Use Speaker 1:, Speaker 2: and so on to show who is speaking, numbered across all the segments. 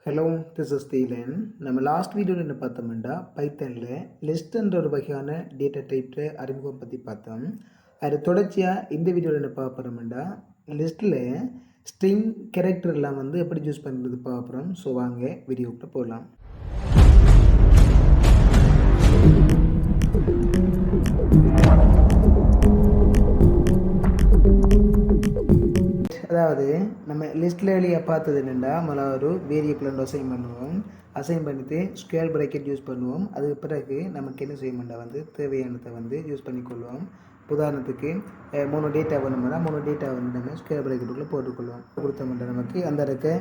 Speaker 1: Hello, this is THIKiLAN. நம்ம last வீடியோவில் என்ன பார்த்தோம்னா பைத்தனில் லிஸ்ட்ன்ற ஒரு வகையான டேட்டா டைப்ல அறிமுகம் பற்றி பார்த்தோம். அது தொடர்ச்சியாக இந்த வீடியோவில் என்ன பார்க்குறோம்னா லிஸ்ட்டில் ஸ்ட்ரிங் கேரக்டர்லாம் எப்படி யூஸ் பண்ணுறது பார்க்குறோம். ஸோ வாங்க வீடியோக்கிட்ட போகலாம். அதாவது நம்ம லிஸ்ட்டில் வெளியே பார்த்தது என்னென்னா முதல்ல ஒரு வேரியபிள் அசைன் பண்ணுவோம். அசைன் பண்ணிவிட்டு ஸ்கொயர் ப்ராக்கெட் யூஸ் பண்ணுவோம். அதுக்கு பிறகு நமக்கு என்ன செய்யணும்னா தேவையானதை யூஸ் பண்ணிக்கொள்வோம். உதாரணத்துக்கு 3 டேட்டா வேணும்னா 3 டேட்டா நம்ம ஸ்கொயர் ப்ராக்கெட்டுக்குள்ளே போட்டுக்கொள்வோம். கொடுத்தோம்னா நமக்கு அந்த இருக்க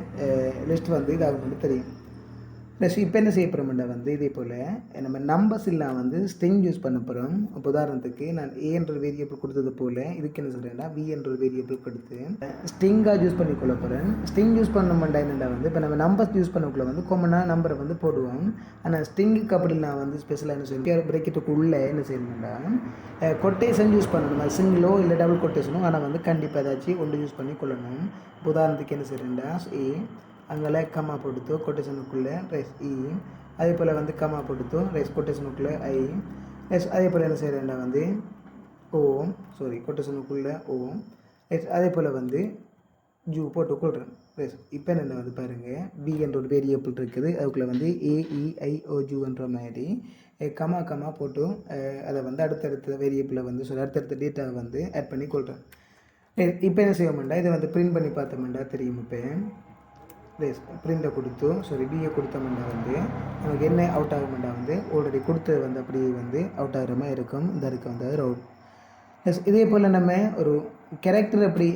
Speaker 1: லிஸ்ட் இதாகும் தெரியும். ப்ளஸ் இப்போ என்ன செய்ய போகிறோம்னா இதே போல் நம்ம நம்பர்ஸ் எல்லாம் ஸ்ட்ரிங் யூஸ் பண்ண போகிறோம். இப்போ உதாரணத்துக்கு நான் ஏ என்ற வேரியபிள் கொடுத்தது போல் இதுக்கு என்ன சொல்கிறேன்னா வி என்ற வேரியபிள் கொடுத்து ஸ்ட்ரிங்காக யூஸ் பண்ணிக்கொள்ள போகிறேன். ஸ்ட்ரிங் யூஸ் பண்ணோம்னா என்னென்னா இப்போ நம்ம நம்பர்ஸ் யூஸ் பண்ணக்குள்ள காமனாக நம்பரை போடுவோம். ஆனால் ஸ்ட்ரிங்குக்கு அப்படி நான் ஸ்பெஷலாக என்ன செய்யணும், பிரேக்கெட்டுக்குள்ளே என்ன செய்யணும்னா கொட்டேஷன் யூஸ் பண்ணணும். அது சிங்கிளோ இல்லை டபுள் கொட்டேஷனோ ஆனால் கண்டிப்பாக ஏதாச்சும் ஒன்று யூஸ் பண்ணி கொள்ளணும். உதாரணத்துக்கு என்ன செய்யறேன்டா ஏ அங்கே கம்மா போட்டுத்தோ கொட்டேஷனுக்குள்ளே ரைஸ் இ, அதே போல் கம்மா போட்டுத்தோ ரைஸ் கொட்டேஷனுக்குள்ளே ஐ ரைஸ், அதே போல் என்ன செய்கிறேன்டா ஓ கொட்டேஷனுக்குள்ளே ஓ ரைஸ், அதே போல் ஜூ போட்டு கொள்கிறேன் ரைஸ். இப்போ என்ன பாருங்கள் வி என்ற ஒரு வேரியபிள் இருக்குது. அதுக்குள்ளே AEIOUன்ற மாதிரி கம்மா போட்டு அதை அடுத்தடுத்த வேரியபிளை அடுத்தடுத்த டேட்டாவை ஆட் பண்ணி கொள்கிறேன். இப்போ என்ன செய்வோம்டா இதை பிரிண்ட் பண்ணி பார்த்தோம்டா தெரியும். இப்போ பிரிண்டை கொடுத்து பிஏ கொடுத்தோம்னா நமக்கு என்ன அவுட் ஆகும்னா ஆல்ரெடி கொடுத்தது அப்படியே அவுட் ஆகிற மாதிரி இருக்கும். இந்த இருக்க ரவுட். இதே போல் நம்ம ஒரு கேரக்டர் எப்படி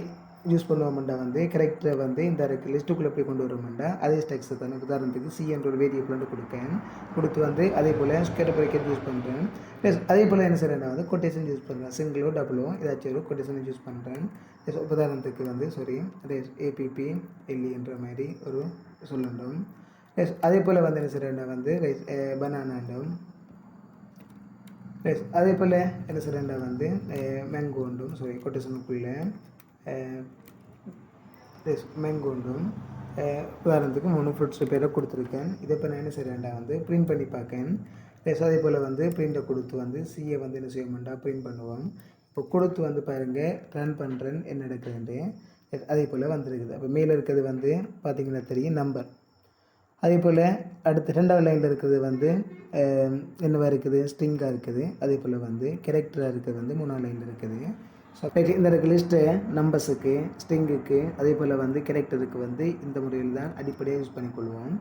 Speaker 1: யூஸ் பண்ணுவோம்னா கேரக்டரை இந்த இருக்க லிஸ்ட்டுக்குள்ளே எப்படி கொண்டு வருவோம்னா அதே ஸ்ட்ரக்சர் தானே. உதாரணத்துக்கு சி என்ற ஒரு வேரியபிள் கொடுத்து அதே போல் ஸ்கொயர் ப்ராக்கெட் யூஸ் பண்ணுறேன். ப்ளஸ் அதே போல் என்ன செய்கிறேன்னா கொட்டேஷன் யூஸ் பண்ணுறேன். சிங்கிளோ டபுளோ ஏதாச்சும் ஒரு கொட்டேஷன் யூஸ் பண்ணுறேன். உதாரணத்துக்கு APP LE என்ற மாதிரி ஒரு சொல்லணும். அதே போல் என்ன செய்கிறேன்னா பனானாண்டும் அதே போல் என்ன செய்கிறேன்னா மேங்கோ உண்டும் கொட்டேஷனுக்குள்ளே மேங்கோ உண்டும். உதாரணத்துக்கு 3 ஃப்ரூட்ஸ் பேரை கொடுத்துருக்கேன். இதை இப்போ நான் என்ன செய்கிறேன்டா பிரிண்ட் பண்ணி பார்க்கேன். அதே போல் பிரிண்டை கொடுத்து சிஏ என்ன செய்யணும்டா பிரிண்ட் பண்ணுவோம். இப்போ கொடுத்து பாருங்கள் ரன் பண்ணுறேன் என்ன நடக்குதுன்ட்டு அதே போல் வந்துருக்குது. அப்போ மேலே இருக்கிறது பார்த்திங்கன்னா தெரியும் நம்பர். அதே போல் அடுத்து 2வது லைனில் இருக்கிறது என்னவா இருக்குது ஸ்ட்ரிங்காக இருக்குது. அதே போல் கேரக்டராக இருக்கிறது 3வது லைனில் இருக்குது. ஸோ இந்த இருக்க லிஸ்ட்டு நம்பர்ஸுக்கு ஸ்ட்ரிங்குக்கு அதே போல் கேரக்டருக்கு இந்த முறையில் தான் அடிப்படையாக யூஸ் பண்ணிக்கொள்வோம்.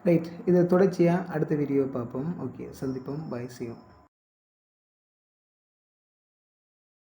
Speaker 1: ரைட், இதை தொடர்ச்சியாக அடுத்த வீடியோ பார்ப்போம். ஓகே, சந்திப்போம். Bye, see you.